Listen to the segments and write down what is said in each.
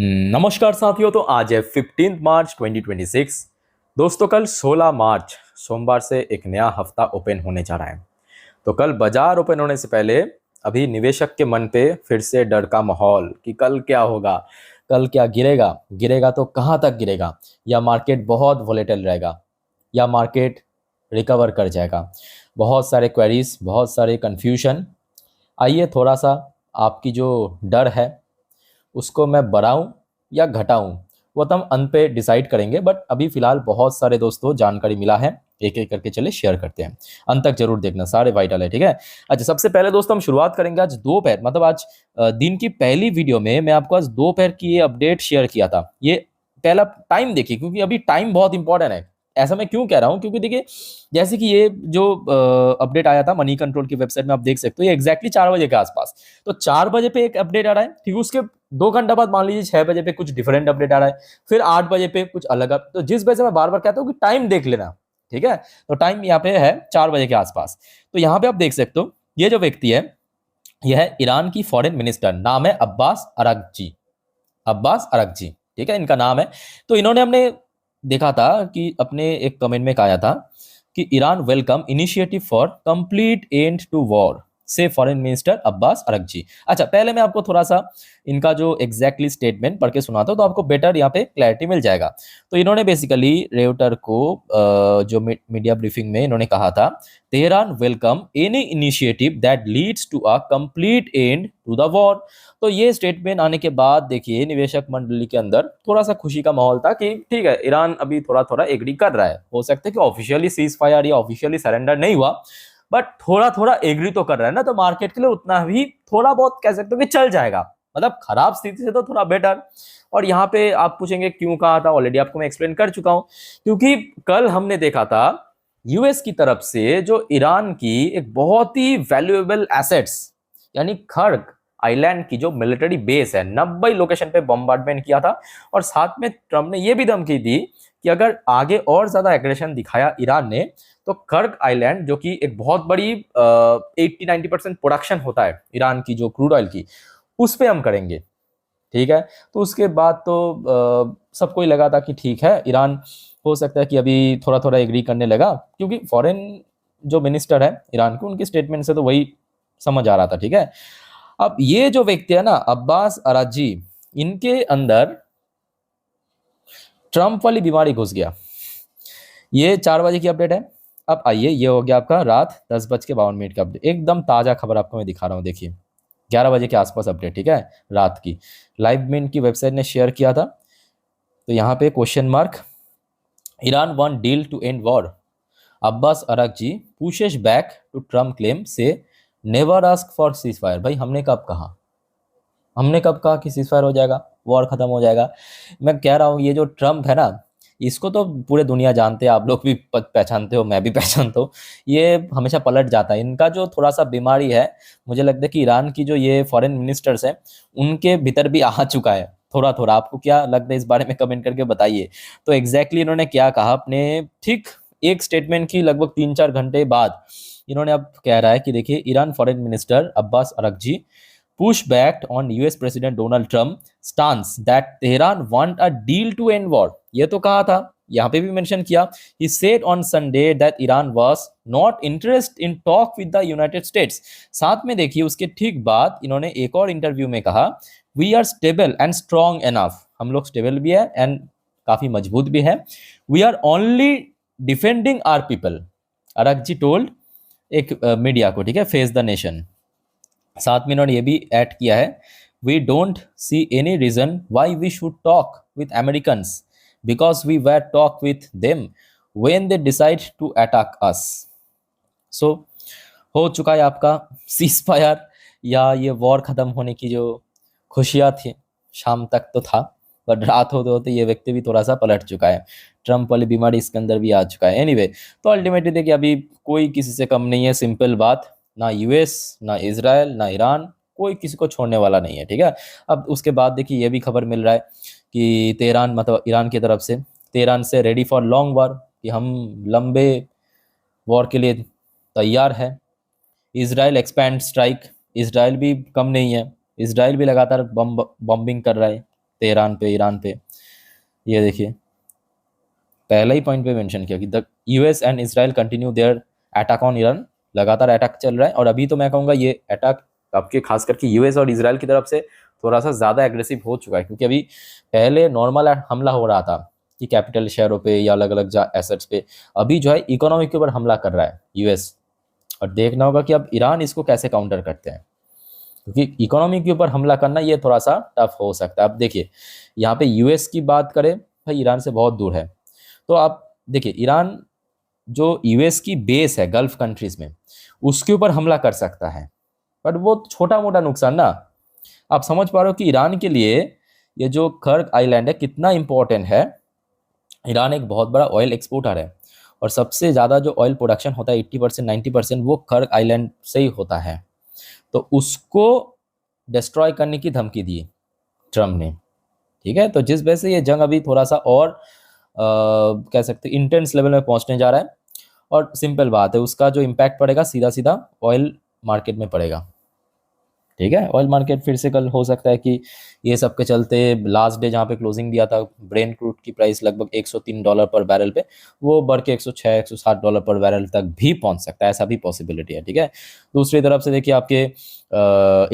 नमस्कार साथियों। तो आज है 15 मार्च 2026। दोस्तों कल 16 मार्च सोमवार से एक नया हफ्ता ओपन होने जा रहा है। तो कल बाजार ओपन होने से पहले अभी निवेशक के मन पे फिर से डर का माहौल कि कल क्या होगा, कल क्या गिरेगा, गिरेगा तो कहाँ तक गिरेगा, या मार्केट बहुत वोलेटाइल रहेगा, या मार्केट रिकवर कर जाएगा। बहुत सारे क्वेरीज, बहुत सारे कन्फ्यूजन। आइए थोड़ा सा आपकी जो डर है उसको मैं बढ़ाऊं या घटाऊं, वो तो हम अंत पे डिसाइड करेंगे। बट अभी फिलहाल बहुत सारे दोस्तों जानकारी मिला है, एक एक करके चले शेयर करते हैं। अंत तक जरूर देखना, सारे वाइटल है, ठीक है। अच्छा, सबसे पहले दोस्तों हम शुरुआत करेंगे आज दोपहर, मतलब आज दिन की पहली वीडियो में मैं आपको आज दोपहर की ये अपडेट शेयर किया था। ये पहला टाइम देखिए, क्योंकि अभी टाइम बहुत इंपॉर्टेंट है। ऐसा मैं क्यों कह रहा हूं, क्योंकि देखिए जैसे कि ये जो अपडेट आया था मनी कंट्रोल की वेबसाइट में, आप देख सकते हो ये एग्जैक्टली 4 बजे के आसपास। तो 4 बजे पे एक अपडेट आ रहा है, ठीक है। उसके 2 घंटा बाद मान लीजिए 6 बजे पे कुछ डिफरेंट अपडेट आ रहा है, फिर 8 बजे पे कुछ अलग। तो जिस वजह से मैं बार बार कहता हूँ कि टाइम देख लेना, ठीक है। तो टाइम यहाँ पे है 4 बजे के आसपास। तो यहाँ पे आप देख सकते हो ये जो व्यक्ति है, यह है ईरान की फॉरेन मिनिस्टर, नाम है अब्बास अरागची। अब्बास अरागची, ठीक है, इनका नाम है। तो इन्होंने हमने देखा था कि अपने एक कमेंट में कहा था कि Iran welcome initiative for complete end to war से फॉरेन मिनिस्टर अब्बास अरागची। अच्छा, पहले मैं आपको थोड़ा सा इनका जो एग्जैक्टली स्टेटमेंट पढ़ के सुनाता हूं, तो आपको बेटर यहाँ पे क्लैरिटी मिल जाएगा। तो इन्होंने बेसिकली रेउटर को जो मीडिया ब्रीफिंग में इन्होंने कहा था, Tehran welcome any initiative that leads to a complete end to the war. तो ये स्टेटमेंट आने के बाद देखिए निवेशक मंडली के अंदर थोड़ा सा खुशी का माहौल था कि ठीक है, ईरान अभी थोड़ा थोड़ा एग्री कर रहा है। हो सकता है कि ऑफिशियली सीज फायर या ऑफिशियली सरेंडर नहीं हुआ, बट थोड़ा थोड़ा एग्री तो कर रहा है ना, तो मार्केट के लिए उतना भी थोड़ा बहुत कह सकते हो कि चल जाएगा। मतलब खराब स्थिति से तो थोड़ा बेटर। और यहाँ पे आप पूछेंगे क्यों कहा था, ऑलरेडी आपको मैं एक्सप्लेन कर चुका हूं। क्योंकि कल हमने देखा था यूएस की तरफ से जो ईरान की एक बहुत ही वैल्यूएबल एसेट्स, यानी खर्ग आइलैंड की जो मिलिट्री बेस है, 90 लोकेशन पे बम्बार्डमेंट किया था। और साथ में ट्रम्प ने यह भी धमकी दी कि अगर आगे और ज्यादा एग्रेशन दिखाया ईरान ने, तो कर्ग आइलैंड जो कि एक बहुत बड़ी 80-90% प्रोडक्शन होता है ईरान की जो क्रूड ऑयल की, उस पे हम करेंगे, ठीक है। तो उसके बाद तो सबको ही लगा था कि ठीक है, ईरान हो सकता है कि अभी थोड़ा थोड़ा एग्री करने लगा, क्योंकि फॉरेन जो मिनिस्टर है ईरान के, उनकी स्टेटमेंट से तो वही समझ आ रहा था, ठीक है। अब ये जो व्यक्ति है ना अब्बास अराजी, इनके अंदर ट्रम्प वाली बीमारी घुस गया। ये 4 बजे की अपडेट है। अब आइए, ये हो गया आपका रात 10:52 का अपडेट। एकदम ताजा खबर आपको मैं दिखा रहा हूँ, देखिए 11 बजे के आसपास अपडेट, ठीक है, रात की। लाइव में इनकी वेबसाइट ने शेयर किया था। तो यहाँ पे question mark, Iran want deal to end war, Abbas Araghchi pushes back to Trump claim says never ask for ceasefire. भाई हमने कब कहा, हमने कब कहा कि सीज फायर हो जाएगा, वॉर खत्म हो जाएगा। मैं कह रहा हूँ ये जो ट्रम्प है ना, इसको तो पूरे दुनिया जानते हैं, आप लोग भी पहचानते हो, मैं भी पहचानता हूँ। ये हमेशा पलट जाता है। इनका जो थोड़ा सा बीमारी है, मुझे लगता है कि ईरान की जो ये फॉरेन मिनिस्टर्स हैं उनके भीतर भी आ चुका है थोड़ा थोड़ा। आपको क्या लगता है इस बारे में, कमेंट करके बताइए। तो एग्जैक्टली इन्होंने क्या कहा, अपने ठीक एक स्टेटमेंट की लगभग 3-4 घंटे बाद इन्होंने अब कह रहा है कि देखिए, Iran foreign minister Abbas Araghchi push back on US President Donald Trump stance that Tehran want a deal to end war। ये तो कहा था, यहाँ पे भी मेंशन किया। He said on Sunday that Iran was not interested in talk with the United States। साथ में देखिए उसके ठीक बाद इन्होंने एक और इंटरव्यू में कहा, We are stable and strong enough। हम लोग स्टेबल भी है एंड काफी मजबूत भी है। We are only defending our people। Araghchi told एक मीडिया को, ठीक है, फेस द नेशन। साथ में इन्होंने ये भी ऐड किया है, we don't see any reason why we should talk with Americans because we were talk with them when they decide to attack us. So हो चुका है आपका सीज फायर, या ये वॉर खत्म होने की जो खुशियाँ थी, शाम तक तो था, बट रात होते होते ये व्यक्ति भी थोड़ा सा पलट चुका है। ट्रम्प वाली बीमारी इसके अंदर भी आ चुका है। एनीवे, तो अल्टीमेटली देखिए अभी कोई किसी से कम नहीं है, सिंपल बात। ना यूएस, ना इजराइल, ना ईरान, कोई किसी को छोड़ने वाला नहीं है, ठीक है। अब उसके बाद देखिए ये भी खबर मिल रहा है कि तेहरान, मतलब ईरान की तरफ से, तेहरान से रेडी फॉर लॉन्ग वॉर, कि हम लंबे वॉर के लिए तैयार है। इजराइल एक्सपैंड स्ट्राइक, इजराइल भी कम नहीं है, इजराइल भी लगातार बम्बिंग कर रहा है तेहरान पे, ईरान पे। ये देखिए पहला ही पॉइंट पे मेंशन किया कि the US and Israel continue there attack on Iran. लगातार अटैक चल रहा है, और अभी तो मैं कहूँगा ये अटैक आपके खास करके यूएस और इसराइल की तरफ से थोड़ा सा ज़्यादा एग्रेसिव हो चुका है, क्योंकि अभी पहले नॉर्मल हमला हो रहा था कि कैपिटल शहरों पे या अलग अलग एसेट्स पे, अभी जो है इकोनॉमी के ऊपर हमला कर रहा है यूएस। और देखना होगा कि अब ईरान इसको कैसे काउंटर करते हैं, क्योंकि इकोनॉमी के ऊपर हमला करना ये थोड़ा सा टफ हो सकता है। अब देखिए यहाँ पे यूएस की बात करें, भाई ईरान से बहुत दूर है, तो आप देखिए ईरान जो यूएस की बेस है गल्फ कंट्रीज में, उसके ऊपर हमला कर सकता है, बट वो छोटा मोटा नुकसान ना। आप समझ पा रहे हो कि ईरान के लिए ये जो कर्ग आइलैंड है कितना इंपॉर्टेंट है। ईरान एक बहुत बड़ा ऑयल एक्सपोर्टर है, और सबसे ज़्यादा जो ऑयल प्रोडक्शन होता है 80% 90% वो कर्ग आइलैंड से ही होता है। तो उसको डिस्ट्रॉय करने की धमकी दी ट्रम्प ने, ठीक है। तो जिस वजह से ये जंग अभी थोड़ा सा और कह सकते हैं इंटेंस लेवल में पहुंचने जा रहा है। और सिंपल बात है, उसका जो इम्पैक्ट पड़ेगा सीधा सीधा ऑयल मार्केट में पड़ेगा, ठीक है। ऑयल मार्केट फिर से कल हो सकता है कि ये सब के चलते लास्ट डे जहाँ पे क्लोजिंग दिया था ब्रेंट क्रूड की प्राइस लगभग $103 पर बैरल पे, वो बढ़ के $106-107 पर बैरल तक भी पहुंच सकता है, ऐसा भी पॉसिबिलिटी है, ठीक है। दूसरी तरफ से देखिए आपके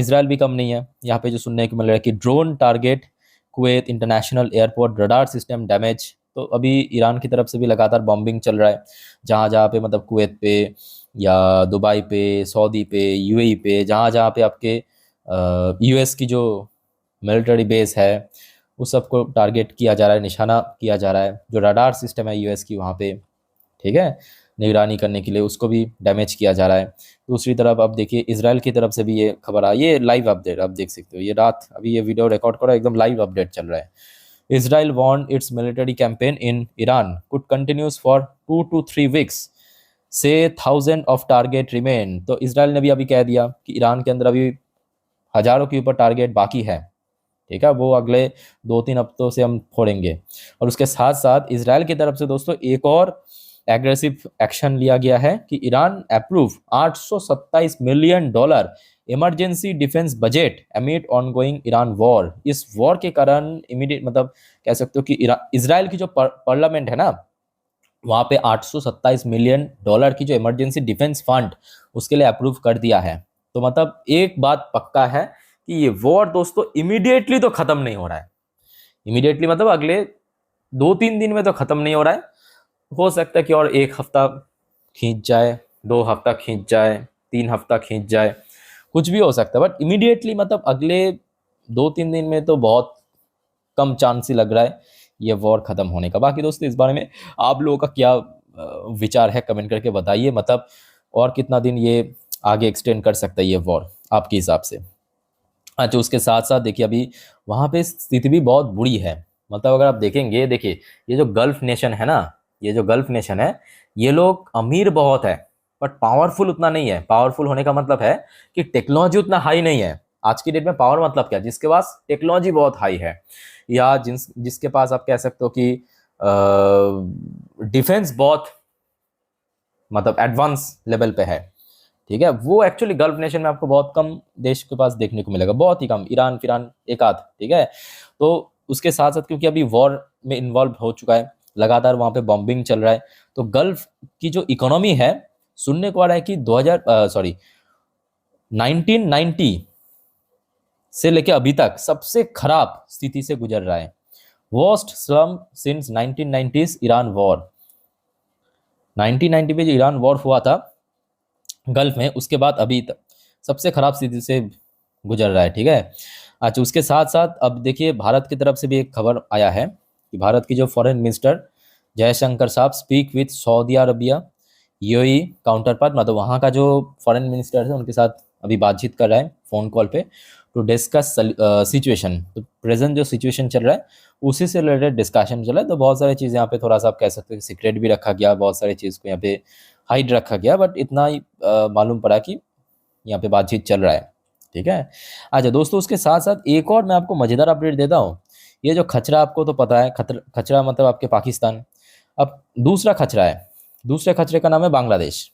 इसराइल भी कम नहीं है। यहाँ पे जो सुनने को मिल रहा है कि drone target Kuwait international airport radar system damage. तो अभी ईरान की तरफ से भी लगातार बॉम्बिंग चल रहा है, जहाँ जहाँ पे मतलब कुवैत पे या दुबई पे, सऊदी पे, यूएई पे, जहाँ जहाँ पे आपके यूएस की जो मिलिट्री बेस है उस सबको टारगेट किया जा रहा है, निशाना किया जा रहा है। जो रडार सिस्टम है यूएस की वहाँ पे, ठीक है, निगरानी करने के लिए उसको भी डैमेज किया जा रहा है। दूसरी तरफ अब देखिए इसराइल की तरफ से भी ये खबर आई, ये लाइव अपडेट आप देख सकते हो, ये रात अभी ये वीडियो रिकॉर्ड करो, एकदम लाइव अपडेट चल रहा है। Israel warned its military campaign in Iran could continues for 2 to 3 weeks. Say thousand of target remain. तो इसराइल ने भी अभी कह दिया कि ईरान के अंदर अभी हजारों के ऊपर टारगेट बाकी है, ठीक है, वो अगले 2-3 हफ्तों से हम फोड़ेंगे। और उसके साथ साथ इसराइल की तरफ से दोस्तों एक और एग्रेसिव एक्शन लिया गया है कि Iran approve $827 million emergency defence budget amid ongoing Iran war. इस वॉर के कारण इमीडिएट मतलब कह सकते हो कि इसराइल की जो पार्लियामेंट है ना, वहाँ पे $827 मिलियन की जो इमरजेंसी डिफेंस फंड उसके लिए अप्रूव कर दिया है। तो मतलब एक बात पक्का है कि ये वॉर दोस्तों इमीडिएटली तो खत्म नहीं हो रहा है। इमीडिएटली मतलब अगले 2-3 दिन में तो खत्म नहीं हो रहा है, हो सकता है कि और 1 हफ्ता खींच जाए, 2 हफ्ता खींच जाए, 3 हफ्ता खींच जाए, कुछ भी हो सकता है। बट इमीडिएटली मतलब अगले 2-3 दिन में तो बहुत कम चांस ही लग रहा है ये वॉर खत्म होने का। बाकी दोस्तों इस बारे में आप लोगों का क्या विचार है कमेंट करके बताइए, मतलब और कितना दिन ये आगे एक्सटेंड कर सकता है ये वॉर आपके हिसाब से। अच्छा उसके साथ साथ देखिए अभी वहाँ पे स्थिति भी बहुत बुरी है। मतलब अगर आप देखेंगे, देखिए ये जो गल्फ नेशन है ना, ये जो गल्फ नेशन है, ये लोग अमीर बहुत है बट पावरफुल उतना नहीं है। पावरफुल होने का मतलब है कि टेक्नोलॉजी उतना हाई नहीं है। आज की डेट में पावर मतलब क्या, जिसके पास टेक्नोलॉजी बहुत हाई है, या जिसके पास आप कह सकते हो कि डिफेंस बहुत मतलब एडवांस लेवल पे है, ठीक है, वो एक्चुअली गल्फ नेशन में आपको बहुत कम देश के पास देखने को मिलेगा, बहुत ही कम, ईरान फिरान एक आध, ठीक है। तो उसके साथ साथ क्योंकि अभी वॉर में इन्वॉल्व हो चुका है, लगातार वहाँ पे बॉम्बिंग चल रहा है, तो गल्फ की जो इकोनॉमी है सुनने को आ रहा है कि 1990 से लेके अभी तक सबसे खराब स्थिति से गुजर रहा है। Worst slum since 1990s Iran war. 1990 में जो ईरान वॉर हुआ था गल्फ में, उसके बाद अभी तक सबसे खराब स्थिति से गुजर रहा है, ठीक है। अच्छा उसके साथ साथ अब देखिए भारत की तरफ से भी एक खबर आया है कि भारत की जो फॉरेन मिनिस्टर जयशंकर साहब speak with Saudi Arabia UAE counter part, मतलब वहाँ का जो फॉरेन मिनिस्टर है उनके साथ अभी बातचीत कर रहा है फ़ोन कॉल पे टू डिस्कस सिचुएशन। तो प्रेजेंट जो सिचुएशन चल रहा है उसी से रिलेटेड डिस्कशन चल रहा है। तो बहुत सारी चीज़ यहाँ पे थोड़ा सा आप कह सकते हो सीक्रेट भी रखा गया, बहुत सारी चीज़ को यहाँ पे हाइड रखा गया, बट इतना ही मालूम पड़ा कि यहाँ पे बातचीत चल रहा है, ठीक है। अच्छा दोस्तों उसके साथ साथ एक और मैं आपको मज़ेदार अपडेट देता हूँ। ये जो खचरा आपको तो पता है, खचरा मतलब आपके पाकिस्तान, अब दूसरा खचरा है, दूसरे खचरे का नाम है बांग्लादेश।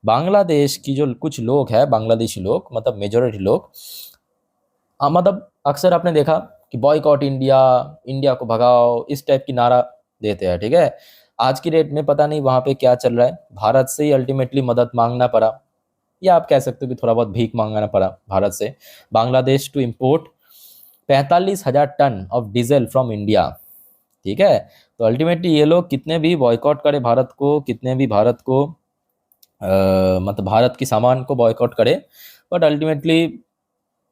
बांग्लादेश की जो कुछ लोग हैं, बांग्लादेशी लोग मतलब मेजोरिटी लोग, मतलब अक्सर आपने देखा कि बॉयकॉट इंडिया, इंडिया को भगाओ, इस टाइप की नारा देते हैं, ठीक है। आज की डेट में पता नहीं वहाँ पे क्या चल रहा है, भारत से ही अल्टीमेटली मदद मांगना पड़ा, या आप कह सकते हो कि थोड़ा बहुत भीख मांगना पड़ा भारत से, Bangladesh to import 45,000 tonne of diesel from India, ठीक है। तो अल्टीमेटली ये लोग कितने भी बॉयकॉट करे भारत को, कितने भी भारत को मतलब भारत की सामान को बॉयकॉट करे, बट अल्टीमेटली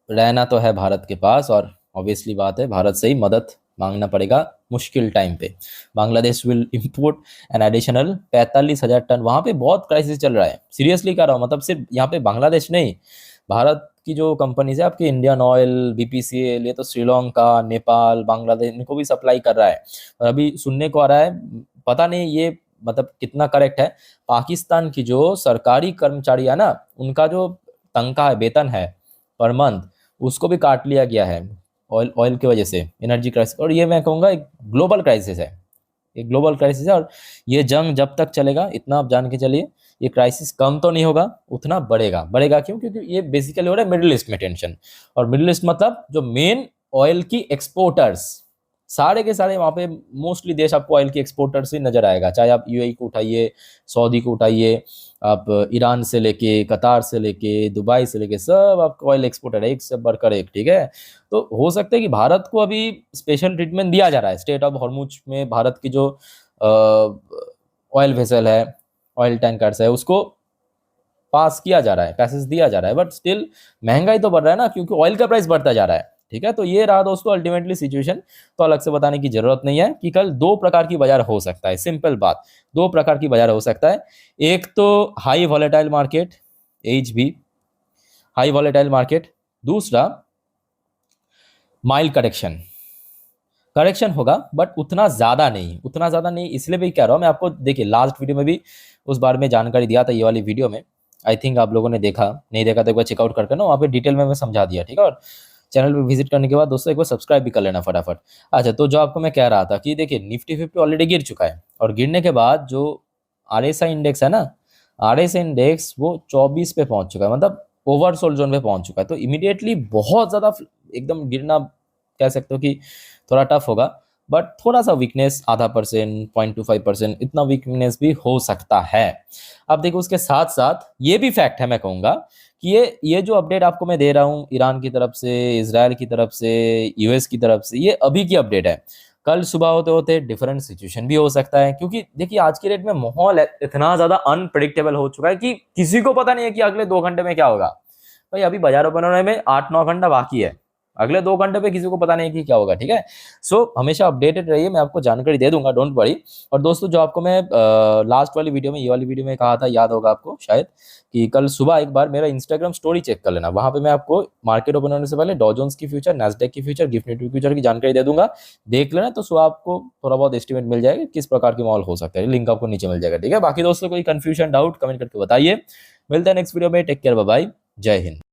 रहना तो है भारत के पास, और ऑब्वियसली बात है भारत से ही मदद मांगना पड़ेगा मुश्किल टाइम पे। Bangladesh will import an additional 45,000 tonne. वहाँ पे बहुत क्राइसिस चल रहा है, सीरियसली कह रहा हूँ, मतलब सिर्फ यहाँ पे बांग्लादेश नहीं, भारत की जो कंपनीज है आपकी, इंडियन ऑयल, बीपीसीएल, ये तो श्रीलंका, नेपाल, बांग्लादेश, इनको भी सप्लाई कर रहा है। और अभी सुनने को आ रहा है, पता नहीं ये मतलब कितना करेक्ट है, पाकिस्तान की जो सरकारी कर्मचारी है ना, उनका जो तनख्वाह है, वेतन है पर मंथ, उसको भी काट लिया गया है ऑयल ऑयल की वजह से, एनर्जी क्राइसिस। और ये मैं कहूँगा एक ग्लोबल क्राइसिस है, एक ग्लोबल क्राइसिस है, और ये जंग जब तक चलेगा, इतना आप जान के चलिए, ये क्राइसिस कम तो नहीं होगा, उतना बढ़ेगा। बढ़ेगा क्यों? क्योंकि ये बेसिकली हो रहा है मिडिल ईस्ट में टेंशन, और मिडिल ईस्ट मतलब जो मेन ऑयल की एक्सपोर्टर्स, सारे के सारे वहाँ पे मोस्टली देश आपको ऑयल की एक्सपोर्टर्स ही नजर आएगा, चाहे आप यूएई को उठाइए, सऊदी को उठाइए, आप ईरान से लेके, कतार से लेके, दुबई से लेके, सब आपको ऑयल एक्सपोर्टर है, एक से बढ़कर एक, ठीक है। तो हो सकता है कि भारत को अभी स्पेशल ट्रीटमेंट दिया जा रहा है, स्टेट ऑफ हॉर्मुज में भारत की जो ऑयल वेसल है, ऑयल टैंकर्स है, उसको पास किया जा रहा है, पैसेज दिया जा रहा है, बट स्टिल महंगाई तो बढ़ रहा है ना, क्योंकि ऑयल का प्राइस बढ़ता जा रहा है, ठीक है। तो ये रहा दोस्तों अल्टीमेटली सिचुएशन। तो अलग से बताने की जरूरत नहीं है कि कल दो प्रकार की बाजार हो सकता है, सिंपल बात, दो प्रकार की बाजार हो सकता है। एक तो हाई वॉलेटाइल मार्केट, एच भी हाई वॉलेटाइल मार्केट, दूसरा माइल्ड करेक्शन, करेक्शन होगा बट उतना ज़्यादा नहीं, उतना ज़्यादा नहीं, इसलिए भी कह रहा हूँ मैं आपको। देखिए लास्ट वीडियो में भी उस बारे में जानकारी दिया था, ये वाली वीडियो में आई थिंक आप लोगों ने देखा, नहीं देखा तो एक बार चेकआउट करके ना, वहाँ पे डिटेल में मैं समझा दिया, ठीक है। और चैनल पे विजिट करने के बाद दोस्तों एक बार सब्सक्राइब भी कर लेना फटाफट। अच्छा, तो जो आपको मैं कह रहा था कि देखिए निफ्टी 50 ऑलरेडी गिर चुका है, और गिरने के बाद जो आरएसआई इंडेक्स है ना, आरएसआई इंडेक्स वो 24 पे पहुंच चुका है, मतलब ओवरसोल्ड जोन पे पहुंच चुका है। तो इमीडिएटली बहुत ज़्यादा एकदम गिरना कह सकते हो कि थोड़ा टफ होगा, बट थोड़ा सा वीकनेस, आधा परसेंट, 0.25%, इतना वीकनेस भी हो सकता है। अब देखो उसके साथ साथ ये भी फैक्ट है, मैं कहूँगा कि ये जो अपडेट आपको मैं दे रहा हूँ ईरान की तरफ से, इजराइल की तरफ से, यूएस की तरफ से, ये अभी की अपडेट है। कल सुबह होते होते डिफरेंट सिचुएशन भी हो सकता है, क्योंकि देखिए आज की डेट में माहौल इतना ज़्यादा अनप्रिडिक्टेबल हो चुका है कि किसी को पता नहीं है कि अगले 2 घंटे में क्या होगा। भाई अभी बाजार ओपन होने में 8-9 घंटा बाकी है, अगले 2 घंटे पे किसी को पता नहीं कि क्या होगा, ठीक है। सो हमेशा अपडेटेड रहिए, मैं आपको जानकारी दे दूंगा, डोंट वरी। और दोस्तों जो आपको मैं लास्ट वाली वीडियो में, ये वाली वीडियो में कहा था, याद होगा आपको शायद, कि कल सुबह एक बार मेरा इंस्टाग्राम स्टोरी चेक कर लेना, वहां पे मैं आपको मार्केट ओपन होने से पहले डॉ जोन्स की फ्यूचर, नैस्डैक की फ्यूचर, गिफ्ट निफ्टी फ्यूचर की जानकारी दे दूंगा, देख लेना। तो सुबह आपको थोड़ा बहुत एस्टिमेट मिल जाएगा किस प्रकार की माहौल हो सकता है, लिंक आपको नीचे मिल जाएगा, ठीक है। बाकी दोस्तों कोई कंफ्यूजन, डाउट कमेंट करके बताइए। मिलते हैं नेक्स्ट वीडियो में, टेक केयर, बाय बाय, जय हिंद।